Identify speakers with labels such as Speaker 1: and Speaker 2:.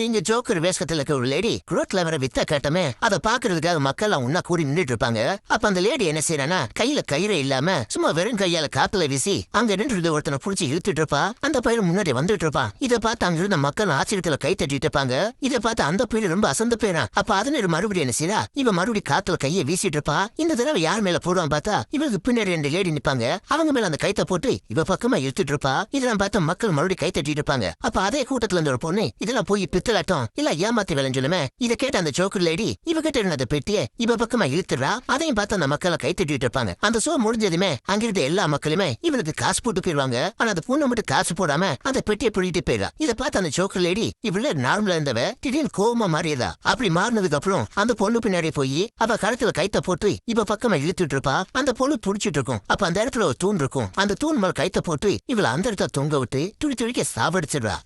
Speaker 1: இங்க ஜோக்கர் வேஷத்துல இருக்க ஒரு லேடி ரோட்ல வர வித்த கேட்டமே அதை பாக்குறதுக்காக மக்கள் எல்லாம் ஒன்னா கூடி நின்றுட்டு இருப்பாங்க. அப்ப அந்த லேடி என்ன செய்யறானா கையில கயிறு இல்லாம சும்மா வெறும் கையால காத்துல வீசி அங்க நின்று ஒருத்தனை புடிச்சு இழுத்துட்டு இருப்பா. அந்த பையன் முன்னாடி வந்துட்டு இருப்பான். இதை பார்த்து அங்க இருந்த மக்கள் ஆச்சரியத்துல கை தட்டிட்டு இருப்பாங்க. இதை பார்த்து அந்த பையன் ரொம்ப அசந்து போயிடான். அப்ப அதனை மறுபடியும் என்ன செய்யறா இவ மறுபடியும் காத்துல கையை வீசிட்டு இருப்பா. இந்த தடவை யார் மேல போடுவான் பார்த்தா இவருக்கு பின்னாடி 2 லேடி நிப்பாங்க. அவங்க மேல அந்த கைத்த போட்டு இவ பக்கமா இழுத்துட்டு இருப்பா. இதெல்லாம் பார்த்து மக்கள் மறுபடியும் கை தட்டிட்டு இருப்பாங்க. அப்ப அதே கூட்டத்துல இருந்த ஒரு பொண்ணு இதெல்லாம் போய் பித்தலாட்டம் இல்ல ஏமாத்தி விளைஞ்சுலுமே இதை கேட்ட அந்த ஜோக்கர் லேடி இவகிட்ட இருந்த பெட்டியை இவ பக்கமா இழுத்துறா. அதையும் பார்த்து அந்த மக்களை கை தட்டிட்டு இருப்பாங்க. அந்த ஷோ முடிஞ்சதுமே அங்கிருந்த எல்லா மக்களுமே இவனுக்கு காசு போட்டு போயிருவாங்க. ஆனா அந்த பொண்ணு மட்டும் காசு போடாம அந்த பெட்டியை பிடிட்டு போயிடா. இதை பார்த்து அந்த ஜோக்கர் லேடி இவ்வளவு நார்மலா இருந்தவ திடீர்னு கோவமா மாறியதா. அப்படி மாறினதுக்கு அப்புறம் அந்த பொண்ணு பின்னாடி போய் அவ கழுத்துல கைத்த போட்டு இவ பக்கமா இழுத்துட்டு இருப்பா. அந்த பொண்ணு துடிச்சிட்டு இருக்கும். அப்ப அந்த இடத்துல ஒரு தூண் இருக்கும். அந்த தூண் மேல கைத்த போட்டு இவள அந்த இடத்துல தொங்க விட்டு துடி துடிக்க சாவடிச்சிடுறா.